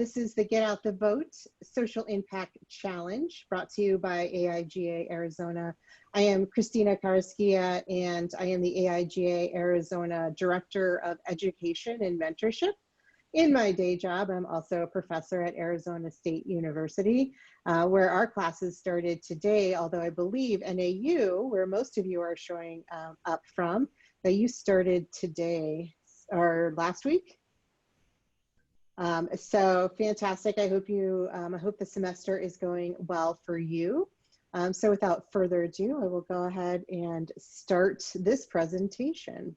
This is the Get Out the Vote Social Impact Challenge, brought to you by AIGA Arizona. I am Christina Carrasquilla, and I am the AIGA Arizona Director of Education and Mentorship. In my day job, I'm also a professor at Arizona State University, where our classes started today, although I believe NAU, where most of you are showing up from, that you started today or last week. So fantastic. I hope the semester is going well for you. So without further ado, I will go ahead and start this presentation.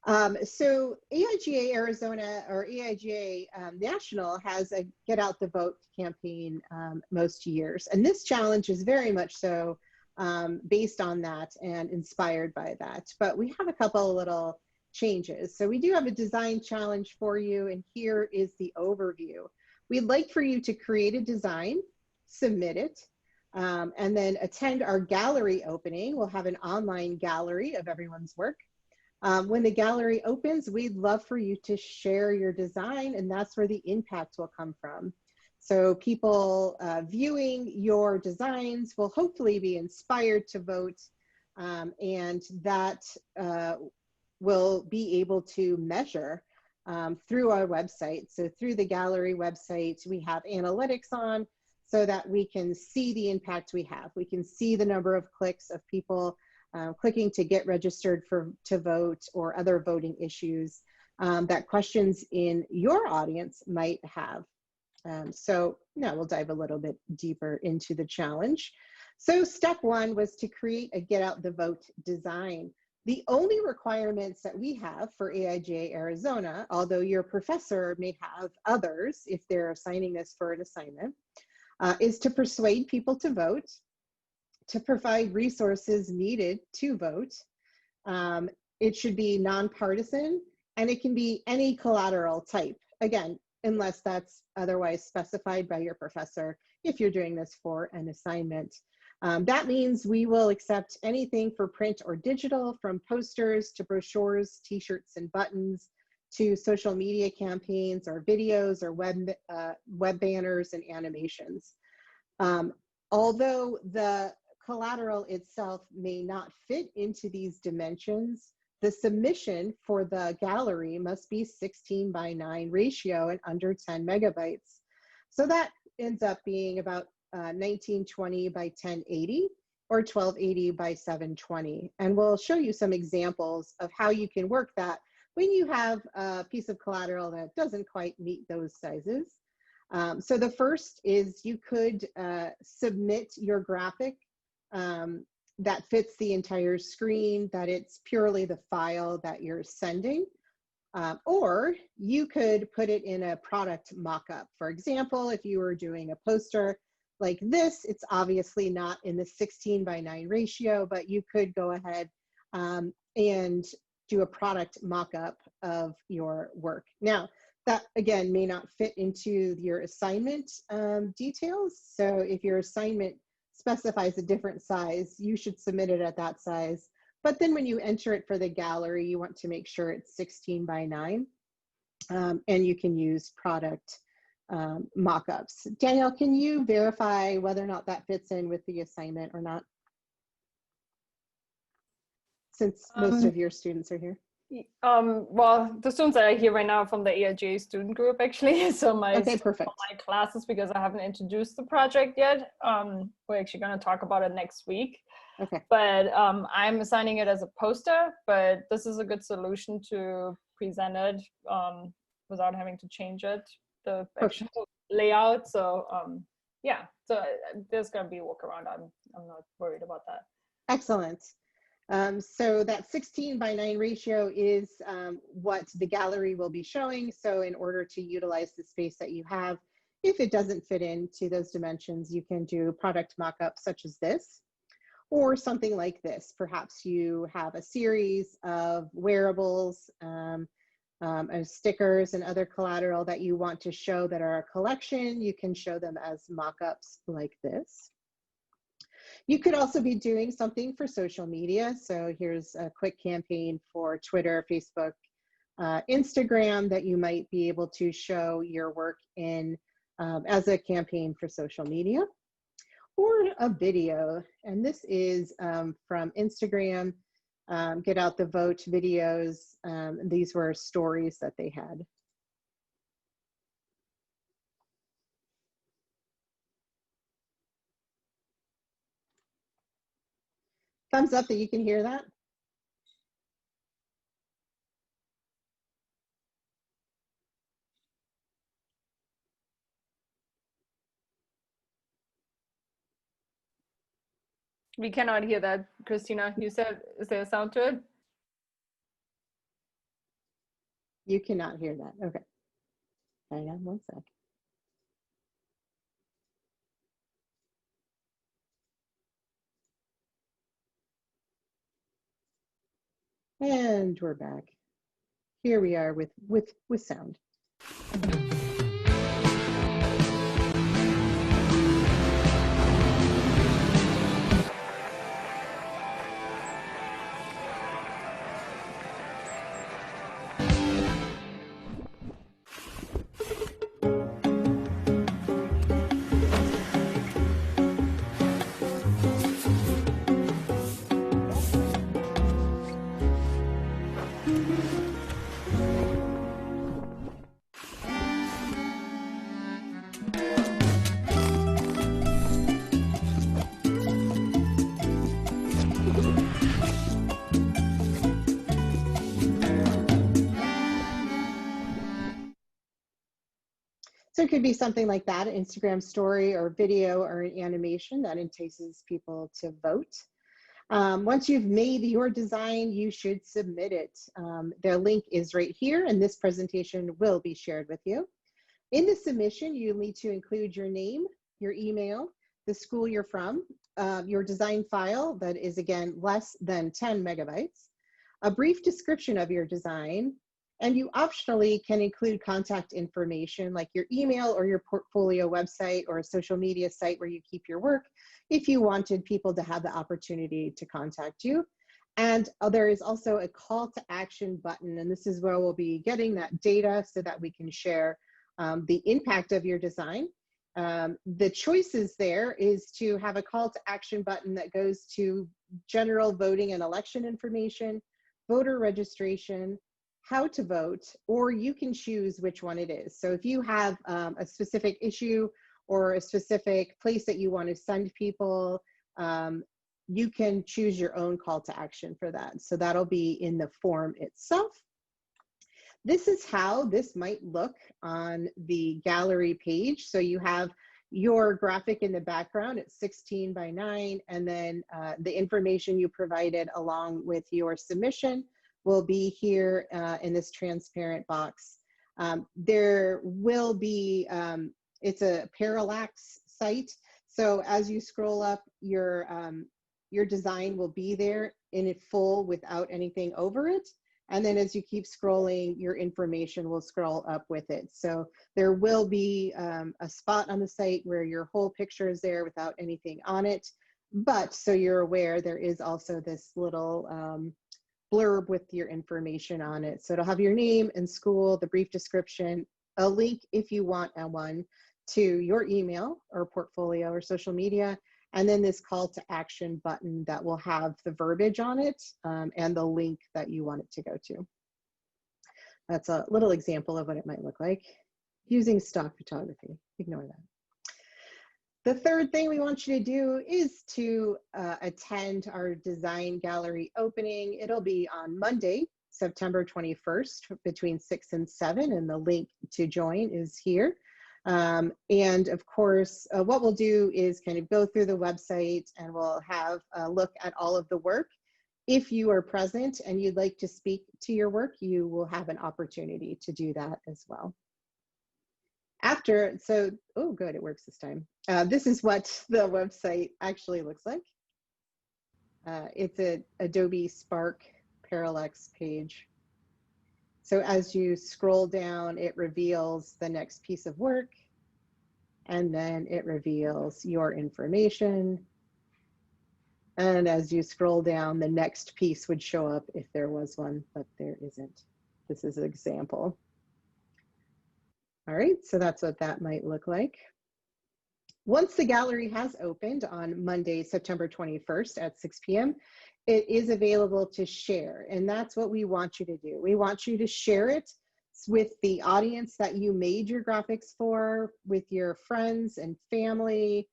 So AIGA Arizona, or AIGA National, has a Get Out the Vote campaign most years. And this challenge is very much so based on that and inspired by that. But we have a couple of little changes. So we do have a design challenge for you, and here is the overview. We'd like for you to create a design, submit it, and then attend our gallery opening. We'll have an online gallery of everyone's work. When the gallery opens, we'd love for you to share your design, and that's where the impact will come from. So people viewing your designs will hopefully be inspired to vote, and that will be able to measure through our website. So through the gallery website, we have analytics on so that we can see the impact we have. We can see the number of clicks of people clicking to get registered to vote, or other voting issues that questions in your audience might have. So now we'll dive a little bit deeper into the challenge. So step one was to create a Get Out the Vote design. The only requirements that we have for AIGA Arizona, although your professor may have others if they're assigning this for an assignment, is to persuade people to vote, to provide resources needed to vote. It should be nonpartisan, and it can be any collateral type, again, unless that's otherwise specified by your professor if you're doing this for an assignment. That means we will accept anything for print or digital, from posters to brochures, t-shirts and buttons, to social media campaigns or videos or web banners and animations. Although the collateral itself may not fit into these dimensions, the submission for the gallery must be 16:9 ratio and under 10 megabytes. So that ends up being about 1920 by 1080 or 1280 by 720. And we'll show you some examples of how you can work that when you have a piece of collateral that doesn't quite meet those sizes. So the first is you could submit your graphic that fits the entire screen, that it's purely the file that you're sending. Or you could put it in a product mock-up. For example, if you were doing a poster like this, it's obviously not in the 16:9 ratio, but you could go ahead and do a product mock-up of your work. Now, that again may not fit into your assignment details. So if your assignment specifies a different size, you should submit it at that size. But then when you enter it for the gallery, you want to make sure it's 16:9, and you can use product mock-ups. Danielle, can you verify whether or not that fits in with the assignment or not? Since most of your students are here. Well, the students that are here right now are from the AIGA student group, actually. So my classes, because I haven't introduced the project yet. We're actually going to talk about it next week. Okay. But I'm assigning it as a poster, but this is a good solution to present it without having to change it, the actual layout. So yeah, so there's going to be a workaround. I'm not worried about that. Excellent. So that 16:9 ratio is what the gallery will be showing. So in order to utilize the space that you have, if it doesn't fit into those dimensions, you can do product mock-ups such as this, or something like this. Perhaps you have a series of wearables, and stickers and other collateral that you want to show that are a collection. You can show them as mock-ups like this. You could also be doing something for social media. So here's a quick campaign for Twitter, Facebook, Instagram that you might be able to show your work in as a campaign for social media, or a video. And this is from Instagram, Get Out the Vote videos. These were stories that they had. Thumbs up that you can hear that. We cannot hear that, Christina. You said, is there a sound to it? You cannot hear that. Okay. Hang on one sec. And we're back. Here we are with sound. So it could be something like that, an Instagram story or video or an animation that entices people to vote. Once you've made your design, you should submit it. The link is right here, and this presentation will be shared with you. In the submission, you need to include your name, your email, the school you're from, your design file that is, again, less than 10 megabytes, a brief description of your design, and you optionally can include contact information like your email or your portfolio website or a social media site where you keep your work if you wanted people to have the opportunity to contact you. And there is also a call to action button, and this is where we'll be getting that data so that we can share the impact of your design. The choices there is to have a call to action button that goes to general voting and election information, voter registration, how to vote, or you can choose which one it is. So if you have a specific issue or a specific place that you want to send people, you can choose your own call to action for that. So that'll be in the form itself. This is how this might look on the gallery page. So you have your graphic in the background at 16 by 9, and then the information you provided along with your submission will be here in this transparent box. There will be, it's a parallax site. So as you scroll up, your design will be there in it full without anything over it. And then as you keep scrolling, your information will scroll up with it. So there will be a spot on the site where your whole picture is there without anything on it. But so you're aware, there is also this little blurb with your information on it. So it'll have your name and school, the brief description, a link if you want one to your email or portfolio or social media, and then this call to action button that will have the verbiage on it and the link that you want it to go to. That's a little example of what it might look like using stock photography. Ignore that. The third thing we want you to do is to attend our design gallery opening. It'll be on Monday, September 21st between 6 and 7, and the link to join is here. And of course, what we'll do is kind of go through the website and we'll have a look at all of the work. If you are present and you'd like to speak to your work, you will have an opportunity to do that as well. After, so, oh good, it works this time. This is what the website actually looks like. It's an Adobe Spark Parallax page. So as you scroll down, it reveals the next piece of work, and then it reveals your information. And as you scroll down, the next piece would show up if there was one, but there isn't. this is an example. All right, so that's what that might look like. Once the gallery has opened on Monday, September 21st at 6 p.m., it is available to share. And that's what we want you to do. We want you to share it with the audience that you made your graphics for, with your friends and family,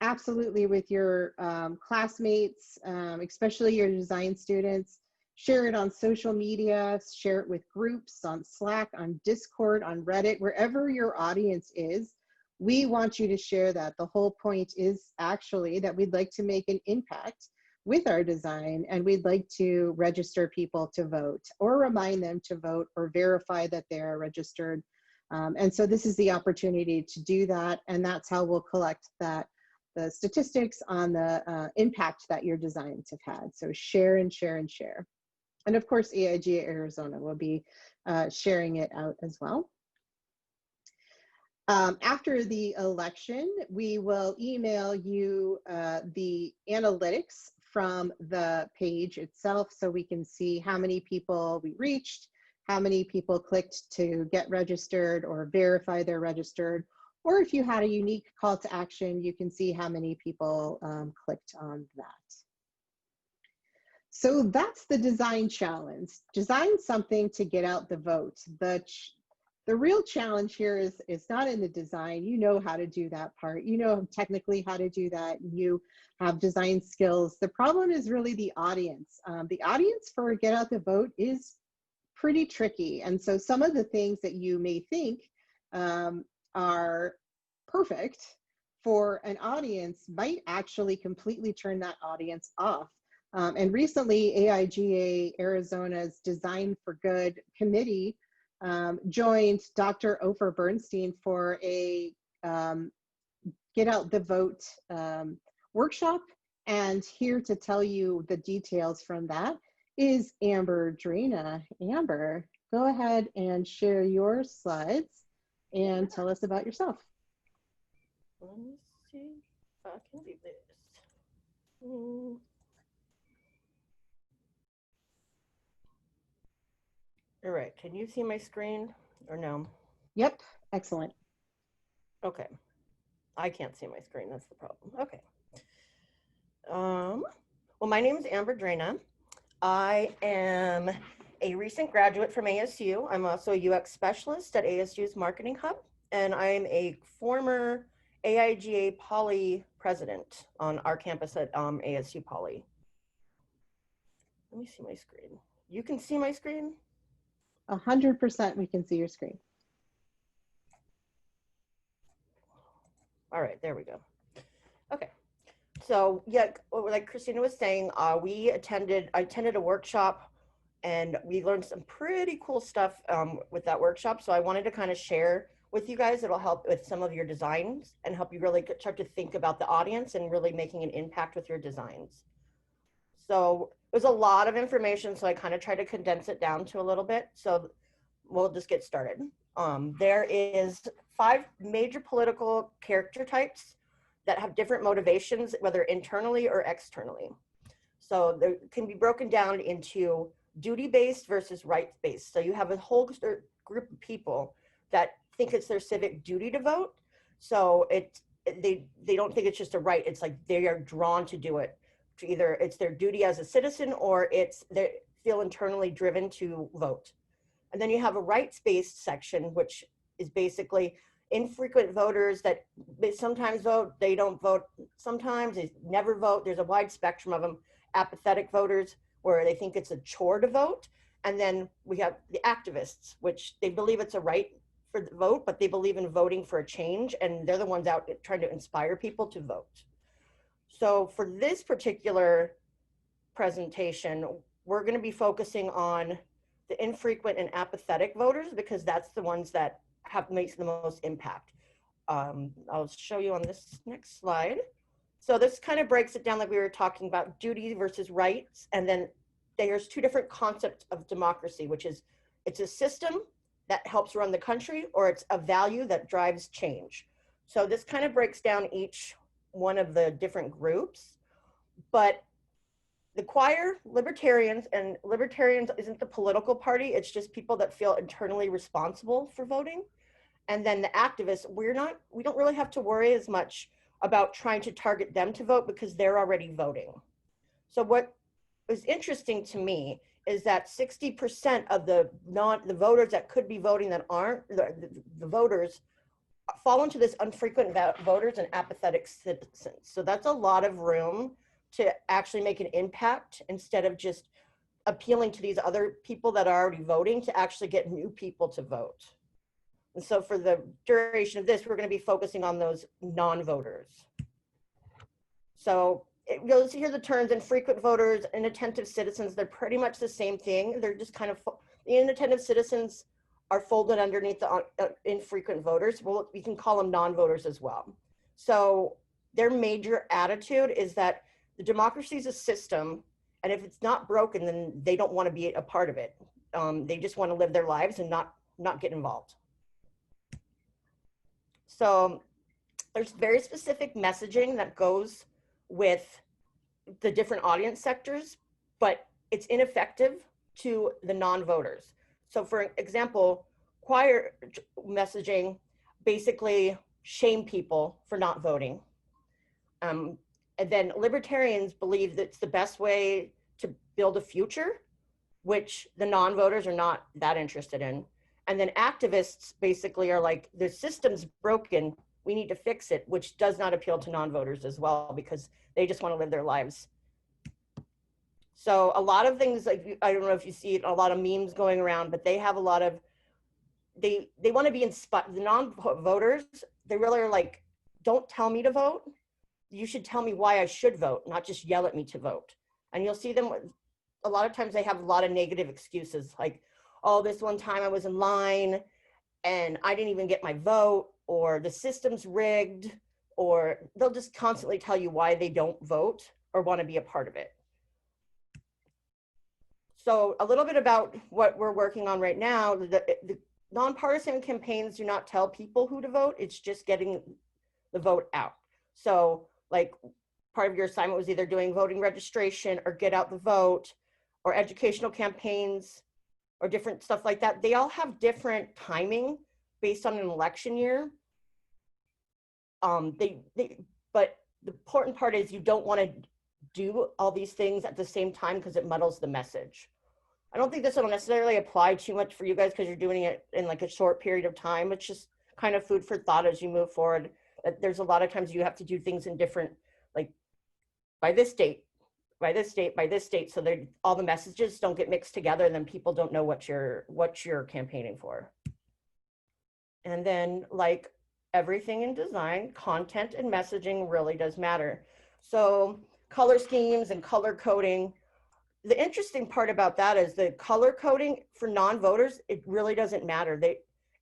absolutely with your classmates, especially your design students. Share it on social media, share it with groups, on Slack, on Discord, on Reddit, wherever your audience is. We want you to share that. The whole point is actually that we'd like to make an impact with our design, and we'd like to register people to vote, or remind them to vote, or verify that they are registered. And so this is the opportunity to do that, and that's how we'll collect the statistics on the impact that your designs have had. So share and share and share. And of course, AIGA Arizona will be sharing it out as well. After the election, we will email you the analytics from the page itself, so we can see how many people we reached, how many people clicked to get registered or verify they're registered, or if you had a unique call to action, you can see how many people clicked on that. So that's the design challenge. Design something to get out the vote. The real challenge here is not in the design. You know how to do that part. You know technically how to do that. You have design skills. The problem is really the audience. The audience for Get Out the Vote is pretty tricky. And so some of the things that you may think are perfect for an audience might actually completely turn that audience off. And recently, AIGA Arizona's Design for Good committee joined Dr. Ofer Bernstein for a Get Out the Vote workshop. And here to tell you the details from that is Amber Drina. Amber, go ahead and share your slides and tell us about yourself. Let me see if I can do this. All right, can you see my screen or no? Yep, excellent. Okay, I can't see my screen, that's the problem. Okay. Well, my name is Amber Drina. I am a recent graduate from ASU. I'm also a UX specialist at ASU's Marketing Hub, and I'm a former AIGA Poly president on our campus at ASU Poly. Let me see my screen. You can see my screen? 100% we can see your screen. All right, there we go. Okay, so yeah, like Christina was saying, I attended a workshop, and we learned some pretty cool stuff with that workshop. So I wanted to kind of share with you guys. It'll help with some of your designs and help you really start to think about the audience and really making an impact with your designs. So it was a lot of information, so I kind of tried to condense it down to a little bit. So we'll just get started. There is 5 major political character types that have different motivations, whether internally or externally. So they can be broken down into duty-based versus rights-based. So you have a whole group of people that think it's their civic duty to vote. So they don't think it's just a right. It's like they are drawn to do it. Either it's their duty as a citizen, or they feel internally driven to vote. And then you have a rights-based section, which is basically infrequent voters that they sometimes vote, they don't vote sometimes, they never vote. There's a wide spectrum of them. Apathetic voters, where they think it's a chore to vote. And then we have the activists, which they believe it's a right for the vote, but they believe in voting for a change, and they're the ones out trying to inspire people to vote. So for this particular presentation, we're going to be focusing on the infrequent and apathetic voters, because that's the ones that makes the most impact. I'll show you on this next slide. So this kind of breaks it down, like we were talking about, duty versus rights. And then there's 2 different concepts of democracy, which is it's a system that helps run the country, or it's a value that drives change. So this kind of breaks down each one of the different groups. But the choir, libertarians, and libertarians isn't the political party. It's just people that feel internally responsible for voting. And then the activists, we don't really have to worry as much about trying to target them to vote because they're already voting. So what is interesting to me is that 60% of the voters that could be voting that aren't, the voters fall into this infrequent voters and apathetic citizens. So that's a lot of room to actually make an impact instead of just appealing to these other people that are already voting to actually get new people to vote. And so for the duration of this, we're going to be focusing on those non-voters. So you'll see here the terms infrequent voters, inattentive citizens, they're pretty much the same thing. They're just kind of, the inattentive citizens are folded underneath the infrequent voters. Well, we can call them non-voters as well. So their major attitude is that the democracy is a system, and if it's not broken, then they don't want to be a part of it. They just want to live their lives and not get involved. So there's very specific messaging that goes with the different audience sectors, but it's ineffective to the non-voters. So for example, choir messaging basically shame people for not voting. And then libertarians believe that's the best way to build a future, which the non-voters are not that interested in. And then activists basically are like, the system's broken, we need to fix it, which does not appeal to non-voters as well because they just want to live their lives. So a lot of things, like, I don't know if you see a lot of memes going around, but they have a lot of, they want to be inspired. The non-voters, they really are like, don't tell me to vote. You should tell me why I should vote, not just yell at me to vote. And you'll see them, a lot of times they have a lot of negative excuses, like, oh, this one time I was in line and I didn't even get my vote, or the system's rigged, or they'll just constantly tell you why they don't vote or want to be a part of it. So a little bit about what we're working on right now. The nonpartisan campaigns do not tell people who to vote. It's just getting the vote out. So like part of your assignment was either doing voting registration or get out the vote or educational campaigns or different stuff like that. They all have different timing based on an election year. But the important part is you don't want to do all these things at the same time because it muddles the message. I don't think this will necessarily apply too much for you guys because you're doing it in like a short period of time. It's just kind of food for thought as you move forward. That there's a lot of times you have to do things in different, like by this date, by this date, by this date, so all the messages don't get mixed together, and then people don't know what you're campaigning for. And then, like everything in design, content and messaging really does matter. So color schemes and color coding. The interesting part about that is the color coding for non-voters, it really doesn't matter.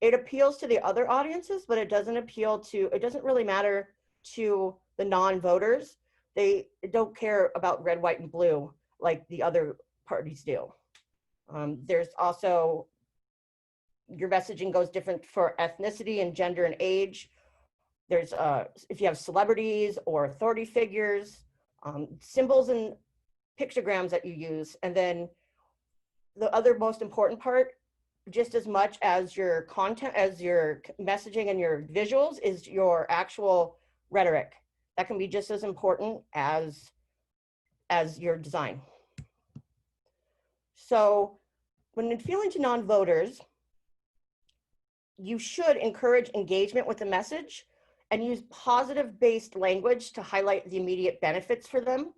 It appeals to the other audiences, but it doesn't really matter to the non-voters. They don't care about red, white, and blue like the other parties do. There's also, your messaging goes different for ethnicity and gender and age. There's, if you have celebrities or authority figures, symbols and pictograms that you use. And then the other most important part, just as much as your content, as your messaging and your visuals, is your actual rhetoric. That can be just as important as your design. So when appealing to non-voters, you should encourage engagement with the message and use positive-based language to highlight the immediate benefits for them,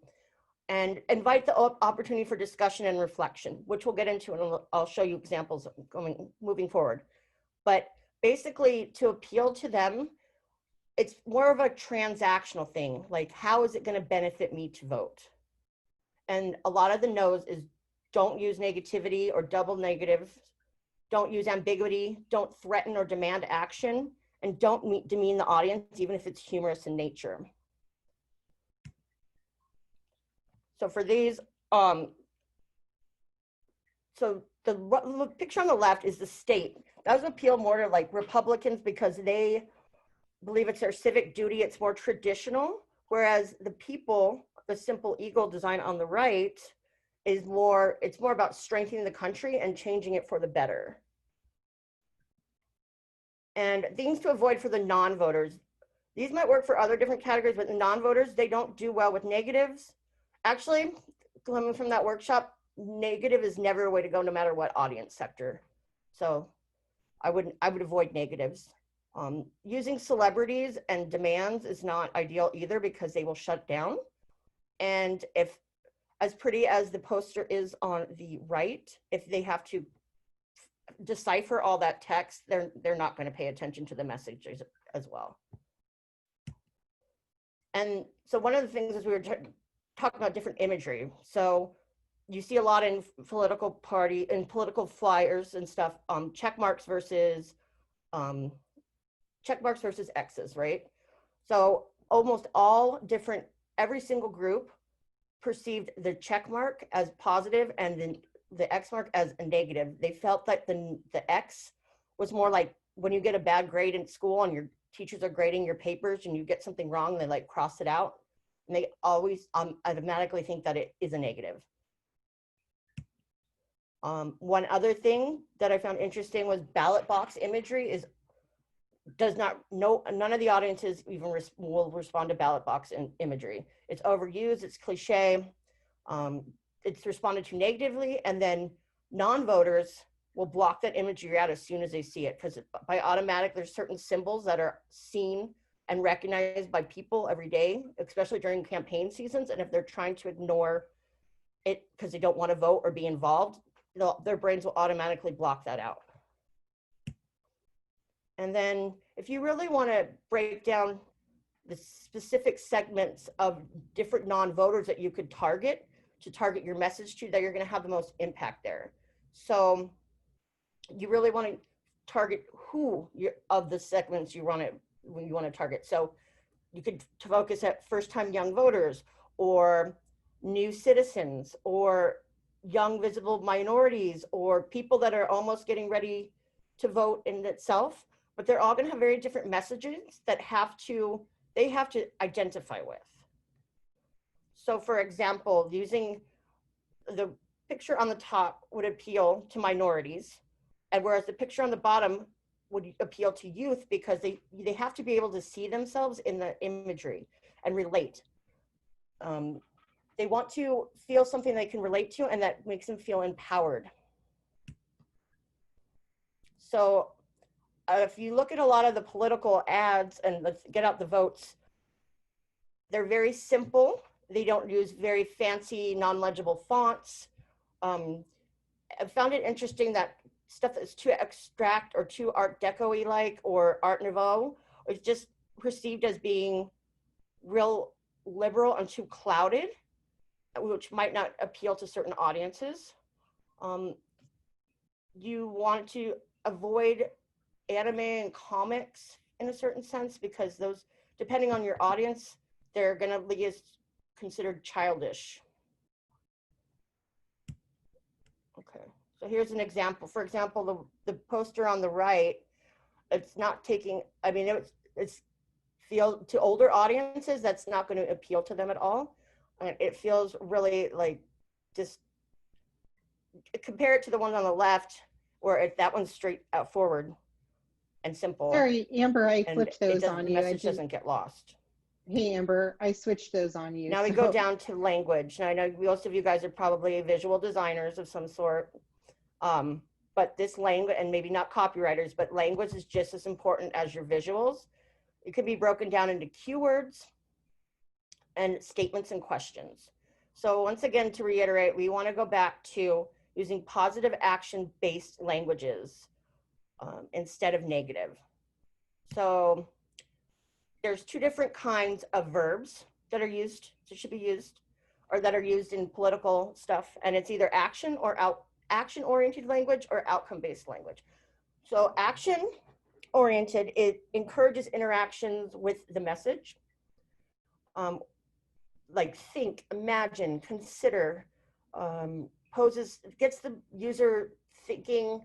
and invite the opportunity for discussion and reflection, which we'll get into, and I'll show you examples moving forward. But basically, to appeal to them, it's more of a transactional thing, like how is it going to benefit me to vote? And a lot of the no's is don't use negativity or double negatives, don't use ambiguity, don't threaten or demand action, and don't demean the audience, even if it's humorous in nature. So for these, so the picture on the left is the state. That would appeal more to like Republicans because they believe it's their civic duty. It's more traditional, whereas the people the simple eagle design on the right is more, it's more about strengthening the country and changing it for the better. And things to avoid for the non-voters. These might work for other different categories, but the non-voters, they don't do well with negatives. Actually, coming from that workshop, negative is never a way to go no matter what audience sector. So I would avoid negatives. Using celebrities and demands is not ideal either because they will shut down. And if, as pretty as the poster is on the right, if they have to decipher all that text, they're not going to pay attention to the messages as well. And so one of the things is we were talking about different imagery. So you see a lot in political flyers and stuff, check marks versus X's, right? So almost all different, every single group perceived the check mark as positive and then the X mark as a negative. They felt that the X was more like when you get a bad grade in school and your teachers are grading your papers and you get something wrong, they like cross it out. And they always automatically think that it is a negative. One other thing that I found interesting was ballot box imagery none of the audiences even will respond to ballot box imagery. It's overused, it's cliche, it's responded to negatively, and then non-voters will block that imagery out as soon as they see it, because by automatic, there's certain symbols that are seen and recognized by people every day, especially during campaign seasons. And if they're trying to ignore it because they don't want to vote or be involved, their brains will automatically block that out. And then if you really want to break down the specific segments of different non-voters that you could target to target your message to, that you're going to have the most impact there. So you really want to target of the segments you want to target. So you could focus at first-time young voters or new citizens or young visible minorities or people that are almost getting ready to vote in itself, but they're all going to have very different messages that they have to identify with. So for example, using the picture on the top would appeal to minorities, and whereas the picture on the bottom would appeal to youth because they have to be able to see themselves in the imagery and relate. They want to feel something they can relate to and that makes them feel empowered. So if you look at a lot of the political ads and let's get out the votes, they're very simple. They don't use very fancy, non-legible fonts. I found it interesting that stuff that's too abstract or too Art Deco-y like or Art Nouveau is just perceived as being real liberal and too clouded, which might not appeal to certain audiences. You want to avoid anime and comics in a certain sense because those, depending on your audience, they're going to be considered childish. Okay, so here's an example. For example, the poster on the right, it's not taking, I mean, it's feel to older audiences, that's not going to appeal to them at all. And it feels really like just compare it to the one on the left where that one's straight out forward and simple. Sorry, Amber, I flipped those on you. The message doesn't get lost. Hey, Amber, I switched those on you. Now we go down to language. Now I know most of you guys are probably visual designers of some sort, but this language, and maybe not copywriters, but language is just as important as your visuals. It can be broken down into keywords and statements and questions. So once again, to reiterate, we want to go back to using positive action-based languages instead of negative. So there's two different kinds of verbs that are used, that should be used, or that are used in political stuff, and it's either action or action-oriented language or outcome-based language. So action-oriented, it encourages interactions with the message, like think, imagine, consider, gets the user thinking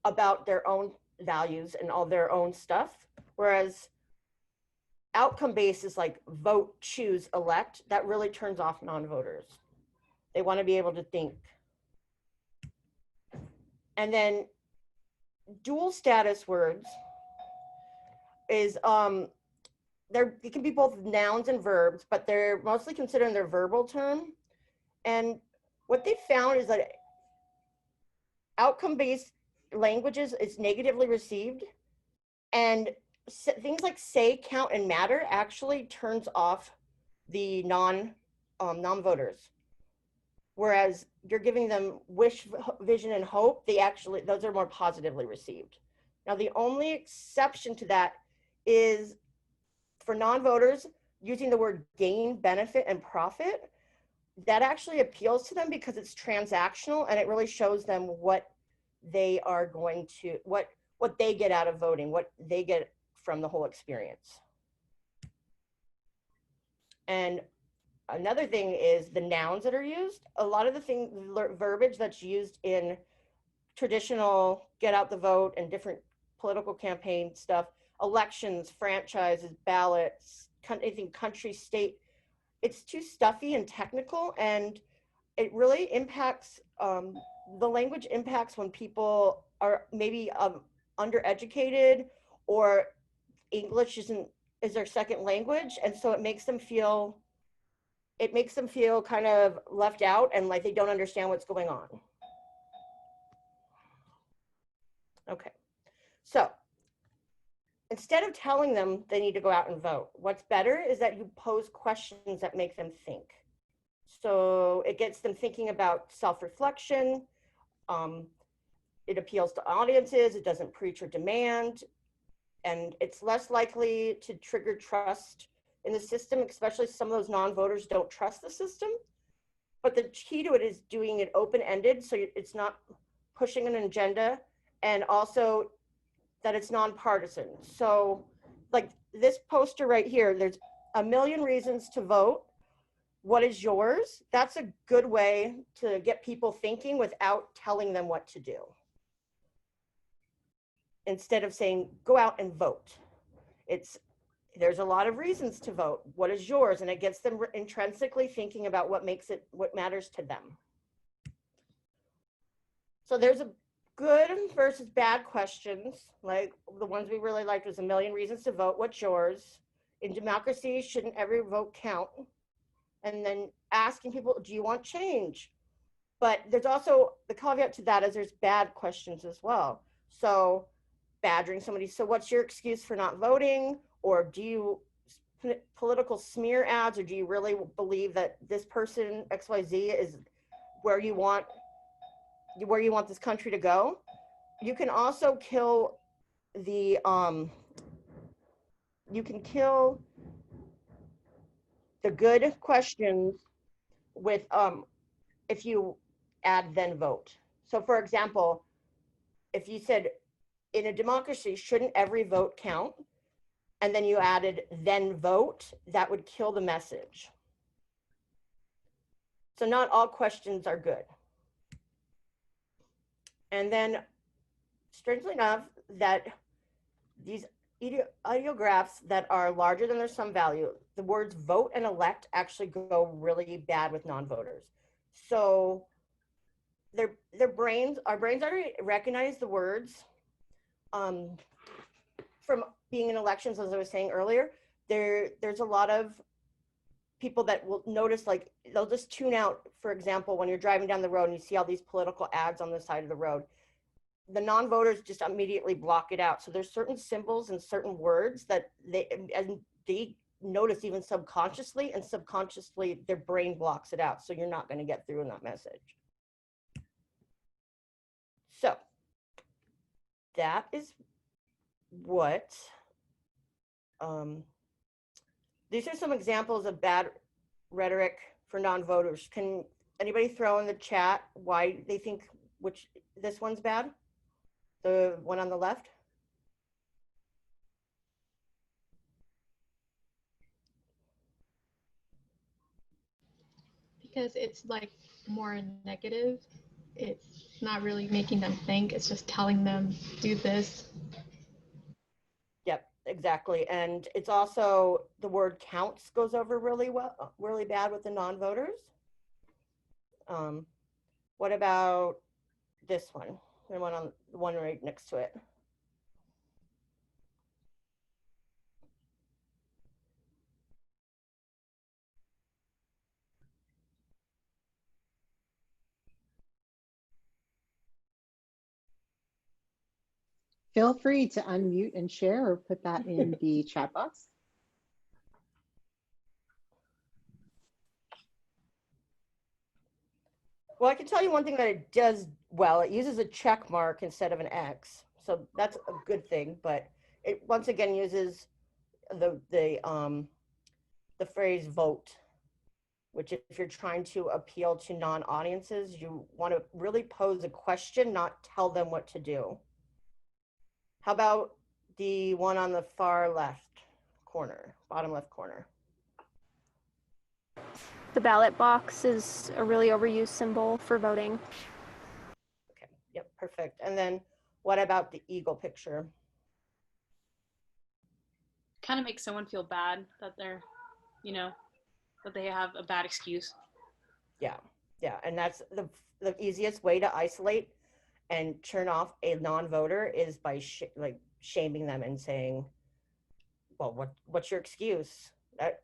about their own values and all their own stuff, whereas outcome based is like vote, choose, elect. That really turns off non-voters. They want to be able to think. And then dual status words is it can be both nouns and verbs, but they're mostly considered in their verbal term. And what they found is that outcome-based languages is negatively received, and things like say, count, and matter actually turns off the non-voters. Whereas you're giving them wish, vision, and hope, those are more positively received. Now, the only exception to that is for non-voters, using the word gain, benefit, and profit. That actually appeals to them because it's transactional, and it really shows them what they are going to, what they get out of voting, what they get from the whole experience. And another thing is the nouns that are used. A lot of the verbiage that's used in traditional get out the vote and different political campaign stuff, elections, franchises, ballots, anything country, state, it's too stuffy and technical, and it really impacts, the language impacts when people are maybe undereducated, or English is their second language, and so it makes them feel kind of left out and like they don't understand what's going on. Okay, so instead of telling them they need to go out and vote, what's better is that you pose questions that make them think. So it gets them thinking about self-reflection. It appeals to audiences. It doesn't preach or demand. And it's less likely to trigger trust in the system, especially some of those non-voters don't trust the system. But the key to it is doing it open-ended, so it's not pushing an agenda, and also that it's nonpartisan. So like this poster right here, there's a million reasons to vote. What is yours? That's a good way to get people thinking without telling them what to do. Instead of saying, go out and vote. There's a lot of reasons to vote. What is yours? And it gets them intrinsically thinking about what matters to them. So there's a good versus bad questions, like the ones we really liked was a million reasons to vote. What's yours? In democracy, shouldn't every vote count? And then asking people, do you want change? But there's also the caveat to that is there's bad questions as well. So badgering somebody, so what's your excuse for not voting? Or do you political smear ads, or do you really believe that this person XYZ is where you want this country to go? You can also kill the good questions with if you add then vote. So for example, if you said in a democracy, shouldn't every vote count? And then you added then vote, that would kill the message. So not all questions are good. And then strangely enough, that these ideographs that are larger than their sum value, the words vote and elect actually go really bad with non-voters. So our brains already recognize the words from being in elections, as I was saying earlier. There's a lot of people that will notice, like they'll just tune out, for example, when you're driving down the road and you see all these political ads on the side of the road, the non-voters just immediately block it out. So there's certain symbols and certain words that they notice even subconsciously, and subconsciously their brain blocks it out. So you're not going to get through in that message. So that is what, these are some examples of bad rhetoric for non-voters. Can anybody throw in the chat why they think this one's bad? The one on the left? Because it's like more negative. It's not really making them think. It's just telling them do this. Yep, exactly. And it's also, the word counts goes over really bad with the non-voters. What about this one? The one right next to it. Feel free to unmute and share or put that in the chat box. Well, I can tell you one thing that it does well. It uses a check mark instead of an X. So that's a good thing, but it once again uses the phrase vote, which if you're trying to appeal to non-audiences, you want to really pose a question, not tell them what to do. How about the one on the far left corner, bottom left corner? The ballot box is a really overused symbol for voting. Okay, yep, perfect. And then what about the eagle picture? Kind of makes someone feel bad that they're, that they have a bad excuse. Yeah, and that's the easiest way to isolate and turn off a non-voter is by shaming them and saying, well, what's your excuse? That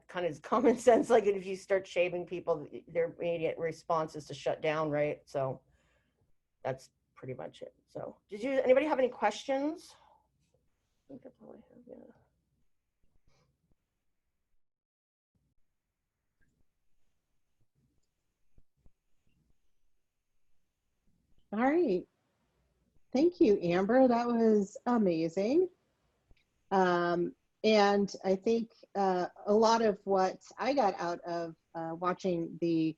kind of is common sense. Like if you start shaming people, their immediate response is to shut down, right? So that's pretty much it. So anybody have any questions? I think that's all I have, yeah. All right. Thank you, Amber. That was amazing. And I think a lot of what I got out of watching the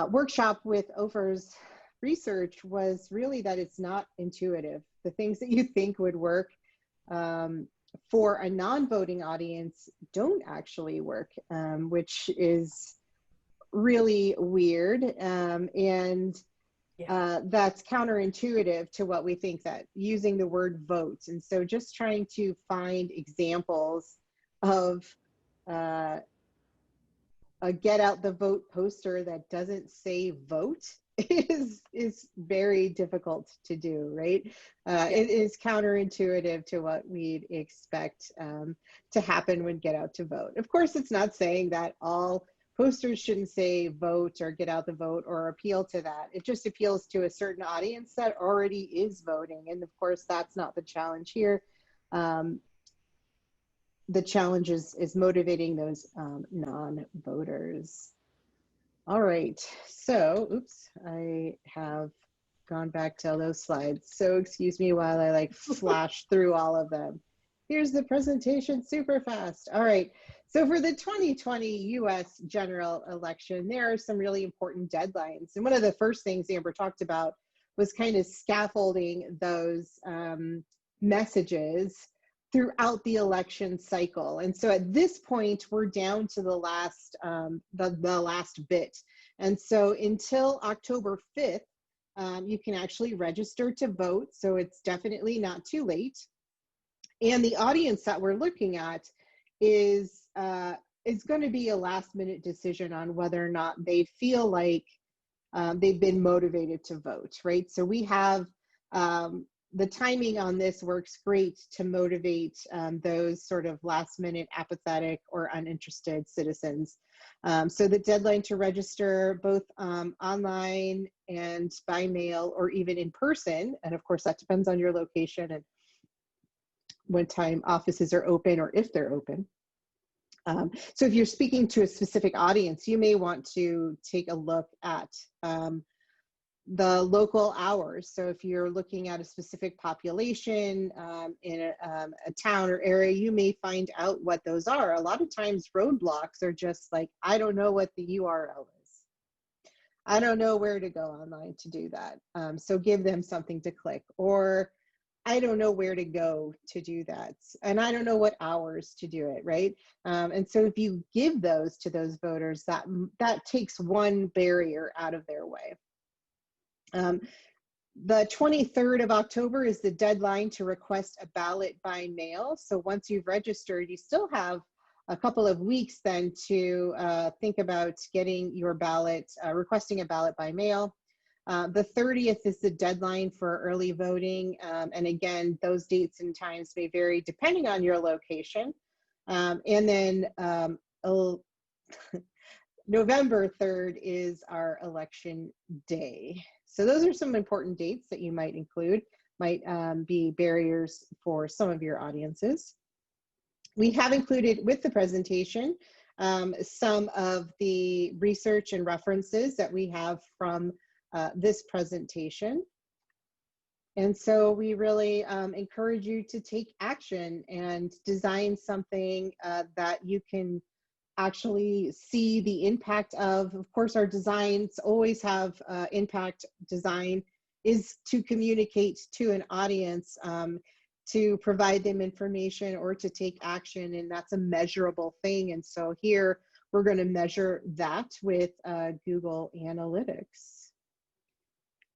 workshop with Ofer's research was really that it's not intuitive. The things that you think would work for a non-voting audience don't actually work, which is really weird. That's counterintuitive to what we think, that using the word vote. And so just trying to find examples of a get out the vote poster that doesn't say vote is very difficult to do, right? It is counterintuitive to what we'd expect to happen when get out to vote. Of course, it's not saying that all posters shouldn't say vote or get out the vote or appeal to that. It just appeals to a certain audience that already is voting. And of course, that's not the challenge here. The challenge is motivating those non-voters. All right, so, oops, I have gone back to those slides. So excuse me while I flash through all of them. Here's the presentation super fast. All right. So for the 2020 US general election, there are some really important deadlines. And one of the first things Amber talked about was kind of scaffolding those messages throughout the election cycle. And so at this point, we're down to the last bit. And so until October 5th, you can actually register to vote. So it's definitely not too late. And the audience that we're looking at is going to be a last minute decision on whether or not they feel like they've been motivated to vote, right? So we have the timing on this works great to motivate those sort of last minute apathetic or uninterested citizens. So the deadline to register both online and by mail or even in person, and of course that depends on your location and what time offices are open or if they're open. So if you're speaking to a specific audience, you may want to take a look at the local hours. So if you're looking at a specific population in a town or area, you may find out what those are. A lot of times roadblocks are just like, I don't know what the URL is. I don't know where to go online to do that. So give them something to click, or I don't know where to go to do that. And I don't know what hours to do it, right? And so if you give those to those voters, that takes one barrier out of their way. The 23rd of October is the deadline to request a ballot by mail. So once you've registered, you still have a couple of weeks then to think about getting your ballot, requesting a ballot by mail. The 30th is the deadline for early voting. And again, those dates and times may vary depending on your location. And then November 3rd is our election day. So those are some important dates that you might include, might be barriers for some of your audiences. We have included with the presentation some of the research and references that we have from this presentation. And so we really encourage you to take action and design something that you can actually see the impact of. Of course, our designs always have impact. Design is to communicate to an audience, to provide them information or to take action, and that's a measurable thing. And so here we're going to measure that with Google Analytics.